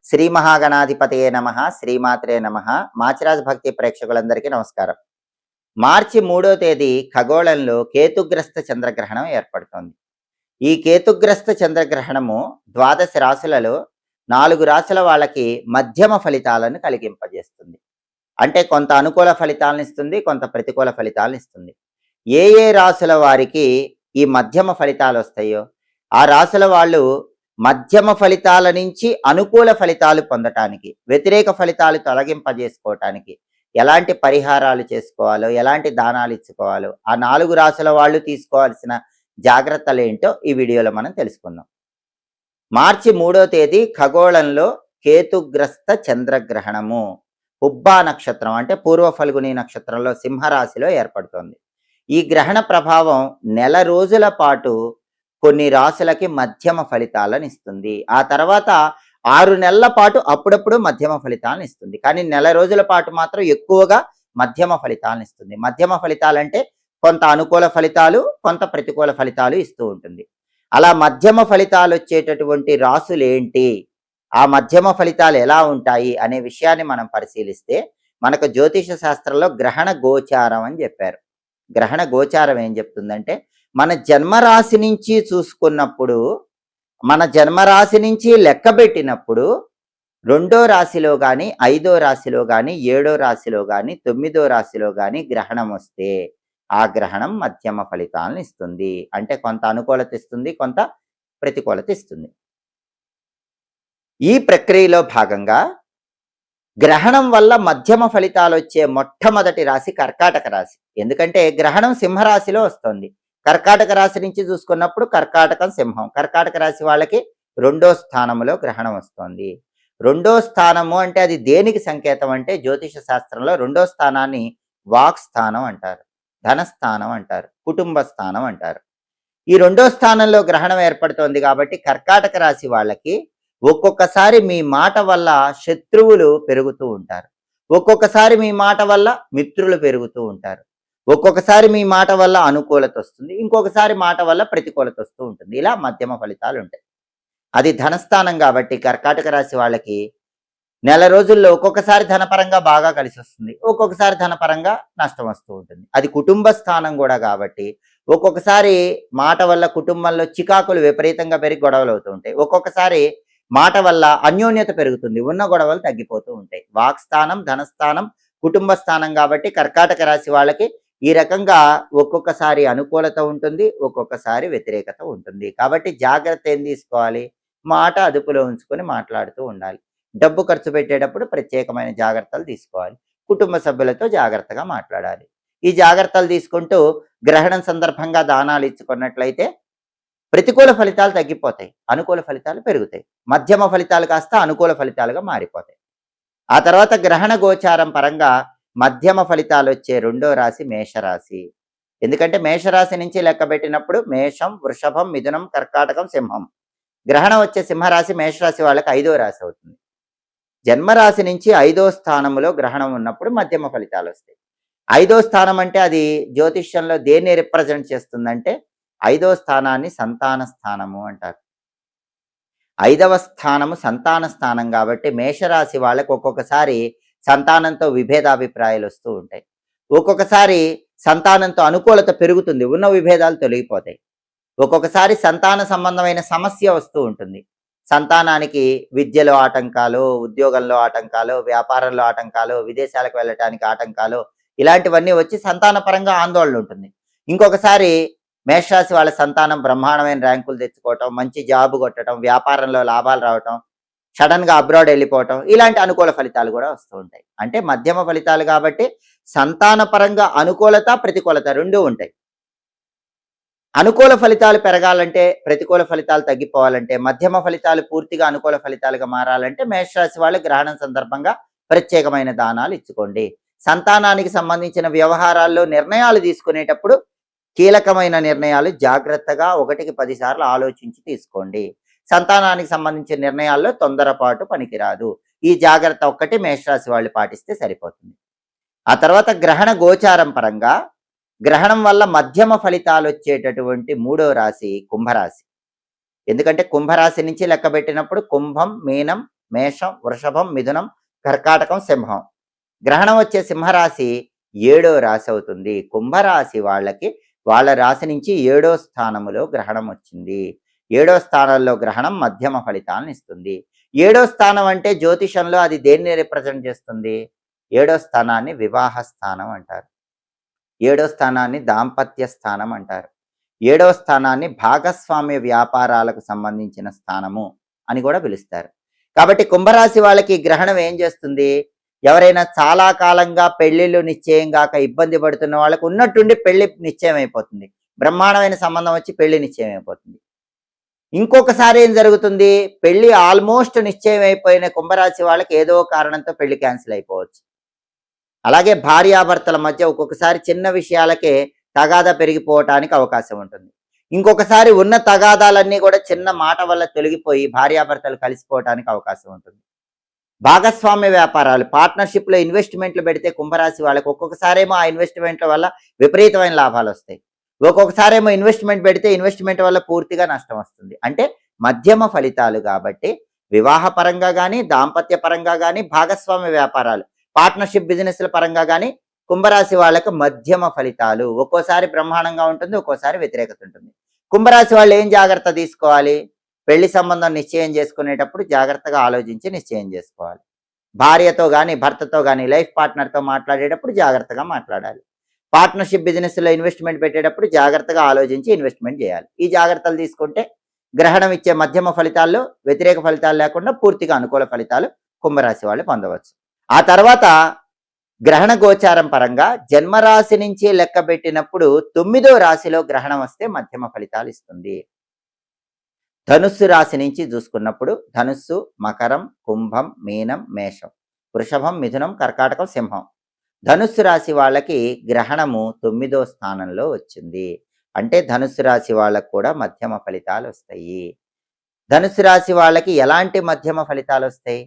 శ్రీ మహాగణాధిపతయే నమః, శ్రీమాత్రే నమః. మాచిరాజ్ భక్తి ప్రేక్షకులందరికీ నమస్కారం. మార్చి 3వ తేదీ ఖగోళంలో కేతుగ్రస్త చంద్రగ్రహణం ఏర్పడుతోంది. ఈ కేతుగ్రస్త చంద్రగ్రహణము 12 రాశులలో 4 రాశుల వాళ్ళకి మధ్యమ ఫలితాలను కలిగింపజేస్తుంది. అంటే కొంత అనుకూల ఫలితాలను ఇస్తుంది, కొంత ప్రతికూల ఫలితాలను ఇస్తుంది. ఏ ఏ రాశుల వారికి ఈ మధ్యమ ఫలితాలు వస్తాయో ఆ రాశుల వాళ్ళు మధ్యమ ఫలితాల నుంచి అనుకూల ఫలితాలు పొందటానికి, వ్యతిరేక ఫలితాలు తొలగింపజేసుకోవటానికి ఎలాంటి పరిహారాలు చేసుకోవాలో, ఎలాంటి దానాలు ఇచ్చుకోవాలో, ఆ 4 రాశుల వాళ్ళు తీసుకోవాల్సిన జాగ్రత్తలు ఏంటో ఈ వీడియోలో మనం తెలుసుకుందాం. మార్చి 3వ తేదీ ఖగోళంలో కేతుగ్రస్త చంద్రగ్రహణము పుబ్బా నక్షత్రం అంటే పూర్వ ఫల్గుని నక్షత్రంలో సింహరాశిలో ఏర్పడుతోంది. ఈ గ్రహణ ప్రభావం నెల రోజుల పాటు కొన్ని రాశులకి మధ్యమ ఫలితాలను ఇస్తుంది. ఆ తర్వాత 6 నెలల పాటు అప్పుడప్పుడు మధ్యమ ఫలితాలను ఇస్తుంది. కానీ నెల రోజుల పాటు మాత్రం ఎక్కువగా మధ్యమ ఫలితాలను ఇస్తుంది. మధ్యమ ఫలితాలంటే కొంత అనుకూల ఫలితాలు, కొంత ప్రతికూల ఫలితాలు ఇస్తూ ఉంటుంది. అలా మధ్యమ ఫలితాలు వచ్చేటటువంటి రాశులు ఏంటి, ఆ మధ్యమ ఫలితాలు ఎలా ఉంటాయి అనే విషయాన్ని మనం పరిశీలిస్తే మనకు జ్యోతిష శాస్త్రంలో గ్రహణ గోచారం అని చెప్పారు. గ్రహణ గోచారం ఏం చెప్తుందంటే మన జన్మరాశి నుంచి చూసుకున్నప్పుడు, మన జన్మరాశి నుంచి లెక్కబెట్టినప్పుడు 2వ రాశిలో కానీ, 5వ రాశిలో కానీ, 7వ రాశిలో కానీ, 9వ రాశిలో కానీ గ్రహణం వస్తే ఆ గ్రహణం మధ్యమ ఫలితాలను ఇస్తుంది. అంటే కొంత అనుకూలత ఇస్తుంది, కొంత ప్రతికూలత ఇస్తుంది. ఈ ప్రక్రియలో భాగంగా గ్రహణం వల్ల మధ్యమ ఫలితాలు వచ్చే మొట్టమొదటి రాశి కర్కాటక రాశి. ఎందుకంటే గ్రహణం సింహరాశిలో వస్తుంది. కర్కాటక రాశి నుంచి చూసుకున్నప్పుడు కర్కాటకం, సింహం. కర్కాటక రాశి వాళ్ళకి 2వ స్థానంలో గ్రహణం వస్తుంది. 2వ స్థానము అంటే అది దేనికి సంకేతం అంటే జ్యోతిష శాస్త్రంలో 2వ స్థానాన్ని వాక్ స్థానం అంటారు, ధనస్థానం అంటారు, కుటుంబ స్థానం అంటారు. ఈ 2వ స్థానంలో గ్రహణం ఏర్పడుతోంది కాబట్టి కర్కాటక రాశి వాళ్ళకి ఒక్కొక్కసారి మీ మాట వల్ల శత్రువులు పెరుగుతూ ఉంటారు, ఒక్కొక్కసారి మీ మాట వల్ల మిత్రులు పెరుగుతూ ఉంటారు, ఒక్కొక్కసారి మీ మాట వల్ల అనుకూలత వస్తుంది, ఇంకొకసారి మాట వల్ల ప్రతికూలత వస్తూ ఉంటుంది. ఇలా మధ్యమ ఫలితాలు ఉంటాయి. అది ధనస్థానం కాబట్టి కర్కాటక రాశి వాళ్ళకి నెల రోజుల్లో ఒక్కొక్కసారి ధనపరంగా బాగా కలిసి వస్తుంది, ఒక్కొక్కసారి ధనపరంగా నష్టం వస్తూ ఉంటుంది. అది కుటుంబ స్థానం కూడా కాబట్టి ఒక్కొక్కసారి మాట వల్ల కుటుంబంలో చికాకులు విపరీతంగా పెరిగి గొడవలు అవుతూ ఉంటాయి, ఒక్కొక్కసారి మాట వల్ల అన్యోన్యత పెరుగుతుంది, ఉన్న గొడవలు తగ్గిపోతూ ఉంటాయి. వాక్స్థానం, ధనస్థానం, కుటుంబ స్థానం కాబట్టి కర్కాటక రాశి వాళ్ళకి ఈ రకంగా ఒక్కొక్కసారి అనుకూలత ఉంటుంది, ఒక్కొక్కసారి వ్యతిరేకత ఉంటుంది. కాబట్టి జాగ్రత్త ఏం తీసుకోవాలి, మాట అదుపులో ఉంచుకొని మాట్లాడుతూ ఉండాలి. డబ్బు ఖర్చు పెట్టేటప్పుడు ప్రత్యేకమైన జాగ్రత్తలు తీసుకోవాలి. కుటుంబ సభ్యులతో జాగ్రత్తగా మాట్లాడాలి. ఈ జాగ్రత్తలు తీసుకుంటూ గ్రహణం సందర్భంగా దానాలు ఇచ్చుకున్నట్లయితే ప్రతికూల ఫలితాలు తగ్గిపోతాయి, అనుకూల ఫలితాలు పెరుగుతాయి. మధ్యమ ఫలితాలు కాస్త అనుకూల ఫలితాలుగా మారిపోతాయి. ఆ తర్వాత గ్రహణ గోచారం పరంగా మధ్యమ ఫలితాలు వచ్చే 2వ రాశి మేషరాశి. ఎందుకంటే మేషరాశి నుంచి లెక్క పెట్టినప్పుడు మేషం, వృషభం, మిథునం, కర్కాటకం, సింహం. గ్రహణం వచ్చే సింహరాశి మేషరాశి వాళ్ళకి 5వ రాశి అవుతుంది. జన్మరాశి నుంచి 5వ స్థానంలో గ్రహణం ఉన్నప్పుడు మధ్యమ ఫలితాలు వస్తాయి. 5వ స్థానం అంటే అది జ్యోతిష్యంలో దేన్ని రిప్రజెంట్ చేస్తుందంటే 5వ స్థానాన్ని సంతాన స్థానము అంటారు. 5వ స్థానము సంతాన స్థానం కాబట్టి మేషరాశి వాళ్ళకు ఒక్కొక్కసారి సంతానంతో విభేదాభిప్రాయాలు వస్తూ ఉంటాయి, ఒక్కొక్కసారి సంతానంతో అనుకూలత పెరుగుతుంది, ఉన్న విభేదాలు తొలగిపోతాయి, ఒక్కొక్కసారి సంతాన సంబంధమైన సమస్య వస్తూ ఉంటుంది. సంతానానికి విద్యలో ఆటంకాలు, ఉద్యోగంలో ఆటంకాలు, వ్యాపారంలో ఆటంకాలు, విదేశాలకు వెళ్ళటానికి ఆటంకాలు, ఇలాంటివన్నీ వచ్చి సంతాన పరంగా ఆందోళన ఉంటుంది. ఇంకొకసారి మేషరాశి వాళ్ళ సంతానం బ్రహ్మాండమైన ర్యాంకులు తెచ్చుకోవటం, మంచి జాబ్ కొట్టడం, వ్యాపారంలో లాభాలు రావటం, సడన్గా అబ్రాడ్ వెళ్ళిపోవటం, ఇలాంటి అనుకూల ఫలితాలు కూడా వస్తూ ఉంటాయి. అంటే మధ్యమ ఫలితాలు కాబట్టి సంతాన పరంగా అనుకూలత, ప్రతికూలత 2 ఉంటాయి. అనుకూల ఫలితాలు పెరగాలంటే, ప్రతికూల ఫలితాలు తగ్గిపోవాలంటే, మధ్యమ ఫలితాలు పూర్తిగా అనుకూల ఫలితాలుగా మారాలంటే మేషరాశి వాళ్ళు గ్రహణం సందర్భంగా ప్రత్యేకమైన దానాలు ఇచ్చుకోండి. సంతానానికి సంబంధించిన వ్యవహారాల్లో నిర్ణయాలు తీసుకునేటప్పుడు కీలకమైన నిర్ణయాలు జాగ్రత్తగా 1కి 10 సార్లు ఆలోచించి తీసుకోండి. సంతానానికి సంబంధించిన నిర్ణయాల్లో తొందరపాటు పనికిరాదు. ఈ జాగ్రత్త ఒక్కటి మేషరాశి వాళ్ళు పాటిస్తే సరిపోతుంది. ఆ తర్వాత గ్రహణ గోచారం పరంగా గ్రహణం వల్ల మధ్యమ ఫలితాలు వచ్చేటటువంటి 3వ రాశి కుంభరాశి. ఎందుకంటే కుంభరాశి నుంచి లెక్క పెట్టినప్పుడు కుంభం, మీనం, మేషం, వృషభం, మిథునం, కర్కాటకం, సింహం. గ్రహణం వచ్చే సింహరాశి 7వ రాశి అవుతుంది. కుంభరాశి వాళ్ళకి వాళ్ళ రాశి నుంచి 7వ స్థానములో గ్రహణం వచ్చింది. 7వ స్థానంలో గ్రహణం మధ్యమ ఫలితాలను ఇస్తుంది. 7వ స్థానం అంటే జ్యోతిషంలో అది దేన్ని రిప్రజెంట్ చేస్తుంది? 7వ స్థానాన్ని వివాహ స్థానం అంటారు. 7వ స్థానాన్ని దాంపత్య స్థానం అంటారు. 7వ స్థానాన్ని భాగస్వామ్య వ్యాపారాలకు సంబంధించిన స్థానము అని కూడా పిలుస్తారు. కాబట్టి కుంభరాశి వాళ్ళకి గ్రహణం ఏం చేస్తుంది? ఎవరైనా చాలా కాలంగా పెళ్లిళ్ళు నిశ్చయం కాక ఇబ్బంది పడుతున్న వాళ్ళకు ఉన్నట్టుండి పెళ్లి నిశ్చయం అయిపోతుంది. బ్రహ్మాండమైన సంబంధం వచ్చి పెళ్లి నిశ్చయం అయిపోతుంది. ఇంకొకసారి ఏం జరుగుతుంది? పెళ్లి ఆల్మోస్ట్ నిశ్చయం అయిపోయిన కుంభరాశి వాళ్ళకి ఏదో కారణంతో పెళ్లి క్యాన్సిల్ అయిపోవచ్చు. అలాగే భార్యాభర్తల మధ్య ఒక్కొక్కసారి చిన్న విషయాలకే తగాదా పెరిగిపోవటానికి అవకాశం ఉంటుంది. ఇంకొకసారి ఉన్న తగాదాలన్నీ కూడా చిన్న మాట వల్ల తొలగిపోయి భార్యాభర్తలు కలిసిపోవటానికి అవకాశం ఉంటుంది. భాగస్వామ్య వ్యాపారాలు, పార్ట్నర్షిప్లో ఇన్వెస్ట్మెంట్లు పెడితే కుంభరాశి వాళ్ళకి ఒక్కొక్కసారేమో ఆ ఇన్వెస్ట్మెంట్ల వల్ల విపరీతమైన లాభాలు వస్తాయి. ఒక్కొక్కసారేమో ఇన్వెస్ట్మెంట్ పెడితే ఇన్వెస్ట్మెంట్ వల్ల పూర్తిగా నష్టం వస్తుంది. అంటే మధ్యమ ఫలితాలు. కాబట్టి వివాహ పరంగా కానీ, దాంపత్య పరంగా కానీ, భాగస్వామ్య వ్యాపారాలు, పార్ట్నర్షిప్ బిజినెస్ల పరంగా కానీ కుంభరాశి వాళ్ళకు మధ్యమ ఫలితాలు. ఒక్కోసారి బ్రహ్మాండంగా ఉంటుంది, ఒక్కోసారి వ్యతిరేకత ఉంటుంది. కుంభరాశి వాళ్ళు ఏం జాగ్రత్త తీసుకోవాలి? పెళ్లి సంబంధం నిశ్చయం చేసుకునేటప్పుడు జాగ్రత్తగా ఆలోచించి నిశ్చయం చేసుకోవాలి. భార్యతో కానీ, భర్తతో కానీ, లైఫ్ పార్ట్నర్తో మాట్లాడేటప్పుడు జాగ్రత్తగా మాట్లాడాలి. పార్ట్నర్షిప్ బిజినెస్లో ఇన్వెస్ట్మెంట్ పెట్టేటప్పుడు జాగ్రత్తగా ఆలోచించి ఇన్వెస్ట్మెంట్ చేయాలి. ఈ జాగ్రత్తలు తీసుకుంటే గ్రహణం ఇచ్చే మధ్యమ ఫలితాల్లో వ్యతిరేక ఫలితాలు లేకుండా పూర్తిగా అనుకూల ఫలితాలు కుంభరాశి వాళ్ళు పొందవచ్చు. ఆ తర్వాత గ్రహణ గోచారం పరంగా జన్మరాశి నుంచి లెక్క పెట్టినప్పుడు 9వ రాశిలో గ్రహణం వస్తే మధ్యమ ఫలితాలు ఇస్తుంది. ధనుస్సు రాశి నుంచి చూసుకున్నప్పుడు ధనుస్సు, మకరం, కుంభం, మీనం, మేషం, వృషభం, మిథునం, కర్కాటకం, సింహం. ధనుస్సు రాశి వాళ్ళకి గ్రహణము 9వ స్థానంలో వచ్చింది. అంటే ధనుస్సు రాశి వాళ్ళకు కూడా మధ్యమ ఫలితాలు వస్తాయి. ధనుస్సు రాశి వాళ్ళకి ఎలాంటి మధ్యమ ఫలితాలు వస్తాయి?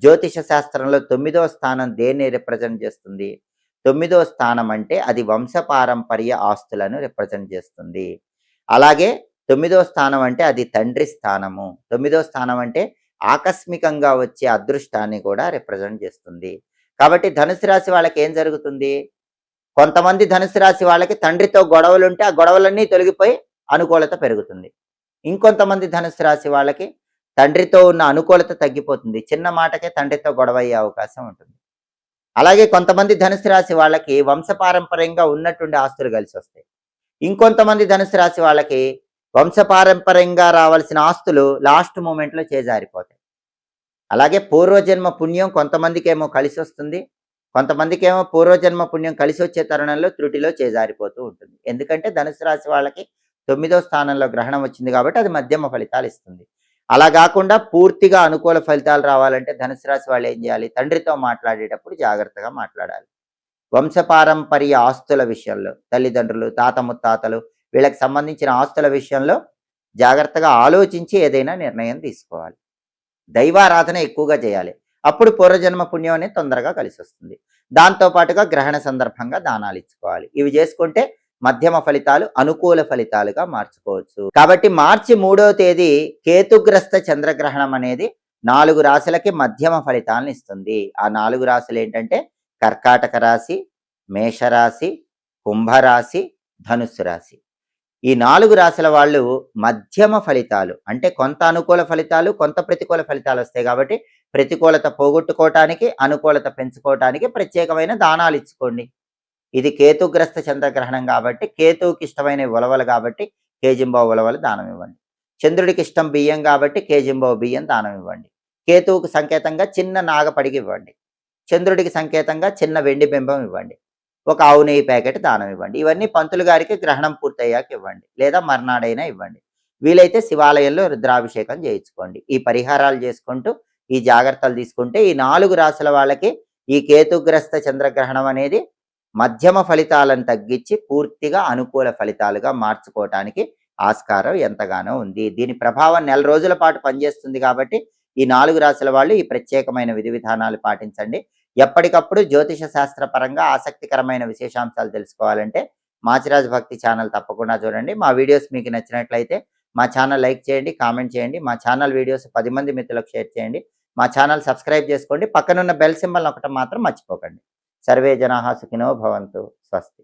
జ్యోతిష శాస్త్రంలో 9వ స్థానం దేన్ని రిప్రజెంట్ చేస్తుంది? 9వ స్థానం అంటే అది వంశపారంపర్య ఆస్తులను రిప్రజెంట్ చేస్తుంది. అలాగే 9వ స్థానం అంటే అది తండ్రి స్థానము. 9వ స్థానం అంటే ఆకస్మికంగా వచ్చే అదృష్టాన్ని కూడా రిప్రజెంట్ చేస్తుంది. కాబట్టి ధనుసు రాశి వాళ్ళకి ఏం జరుగుతుంది? కొంతమంది ధనుసు రాశి వాళ్ళకి తండ్రితో గొడవలు ఉంటే ఆ గొడవలన్నీ తొలగిపోయి అనుకూలత పెరుగుతుంది. ఇంకొంతమంది ధనుసు రాశి వాళ్ళకి తండ్రితో ఉన్న అనుకూలత తగ్గిపోతుంది. చిన్న మాటకే తండ్రితో గొడవ అయ్యే అవకాశం ఉంటుంది. అలాగే కొంతమంది ధనుసు రాశి వాళ్ళకి వంశపారంపర్యంగా ఉన్నటువంటి ఆస్తులు కలిసి వస్తాయి. ఇంకొంతమంది ధనుసు రాశి వాళ్ళకి వంశపారంపర్యంగా రావాల్సిన ఆస్తులు లాస్ట్ మూమెంట్లో చేజారిపోతాయి. అలాగే పూర్వజన్మ పుణ్యం కొంతమందికి ఏమో కలిసి వస్తుంది, కొంతమందికి ఏమో పూర్వజన్మ పుణ్యం కలిసి వచ్చే తరుణంలో త్రుటిలో చేజారిపోతూ ఉంటుంది. ఎందుకంటే ధనుసు రాశి వాళ్ళకి 9వ స్థానంలో గ్రహణం వచ్చింది కాబట్టి అది మధ్యమ ఫలితాలు ఇస్తుంది. అలా కాకుండా పూర్తిగా అనుకూల ఫలితాలు రావాలంటే ధనుసు రాశి వాళ్ళు ఏం చేయాలి? తండ్రితో మాట్లాడేటప్పుడు జాగ్రత్తగా మాట్లాడాలి. వంశపారంపర్య ఆస్తుల విషయంలో తల్లిదండ్రులు, తాత ముత్తాతలు వీళ్ళకి సంబంధించిన ఆస్తుల విషయంలో జాగ్రత్తగా ఆలోచించి ఏదైనా నిర్ణయం తీసుకోవాలి. దైవారాధన ఎక్కువగా చేయాలి. అప్పుడు పూర్వజన్మ పుణ్యం అనేది తొందరగా కలిసి వస్తుంది. దాంతోపాటుగా గ్రహణ సందర్భంగా దానాలు ఇచ్చుకోవాలి. ఇవి చేసుకుంటే మధ్యమ ఫలితాలు అనుకూల ఫలితాలుగా మార్చుకోవచ్చు. కాబట్టి మార్చి 3వ తేదీ కేతుగ్రస్త చంద్రగ్రహణం అనేది 4 రాశులకి మధ్యమ ఫలితాలను ఇస్తుంది. ఆ 4 రాశులు ఏంటంటే కర్కాటక రాశి, మేషరాశి, కుంభరాశి, ధనుస్సు రాశి. ఈ 4 రాశుల వాళ్ళు మధ్యమ ఫలితాలు అంటే కొంత అనుకూల ఫలితాలు, కొంత ప్రతికూల ఫలితాలు వస్తాయి. కాబట్టి ప్రతికూలత పోగొట్టుకోవటానికి, అనుకూలత పెంచుకోవటానికి ప్రత్యేకమైన దానాలు ఇచ్చుకోండి. ఇది కేతుగ్రస్త చంద్రగ్రహణం కాబట్టి కేతువుకి ఇష్టమైన ఉలవలు కాబట్టి కేజింబో ఉలవలు దానం ఇవ్వండి. చంద్రుడికి ఇష్టం బియ్యం కాబట్టి కేజింబో బియ్యం దానం ఇవ్వండి. కేతువుకు సంకేతంగా చిన్న నాగపడికి ఇవ్వండి. చంద్రుడికి సంకేతంగా చిన్న వెండి బింబం ఇవ్వండి. ఒక ఆవు నెయ్యి ప్యాకెట్ దానం ఇవ్వండి. ఇవన్నీ పంతులు గారికి గ్రహణం పూర్తయ్యాక ఇవ్వండి, లేదా మర్నాడైనా ఇవ్వండి. వీలైతే శివాలయంలో రుద్రాభిషేకం చేయించుకోండి. ఈ పరిహారాలు చేసుకుంటూ ఈ జాగ్రత్తలు తీసుకుంటే ఈ 4 రాశుల వాళ్ళకి ఈ కేతుగ్రస్త చంద్రగ్రహణం అనేది మధ్యమ ఫలితాలను తగ్గించి పూర్తిగా అనుకూల ఫలితాలుగా మార్చుకోవటానికి ఆస్కారం ఎంతగానో ఉంది. దీని ప్రభావం నెల రోజుల పాటు పనిచేస్తుంది. కాబట్టి ఈ 4 రాశుల వాళ్ళు ఈ ప్రత్యేకమైన విధి విధానాలు పాటించండి. ఎప్పటికప్పుడు జ్యోతిష శాస్త్ర పరంగా ఆసక్తికరమైన విశేషాంశాలు తెలుసుకోవాలంటే మాచిరాజ్ భక్తి ఛానల్ తప్పకుండా చూడండి. మా వీడియోస్ మీకు నచ్చినట్లయితే మా ఛానల్ లైక్ చేయండి, కామెంట్ చేయండి. మా ఛానల్ వీడియోస్ 10 మంది మిత్రులకు షేర్ చేయండి. మా ఛానల్ సబ్స్క్రైబ్ చేసుకోండి. పక్కనున్న బెల్ సింబల్ నొక్కటం మాత్రం మర్చిపోకండి. సర్వే జనాః సుఖినో భవంతు. స్వస్తి.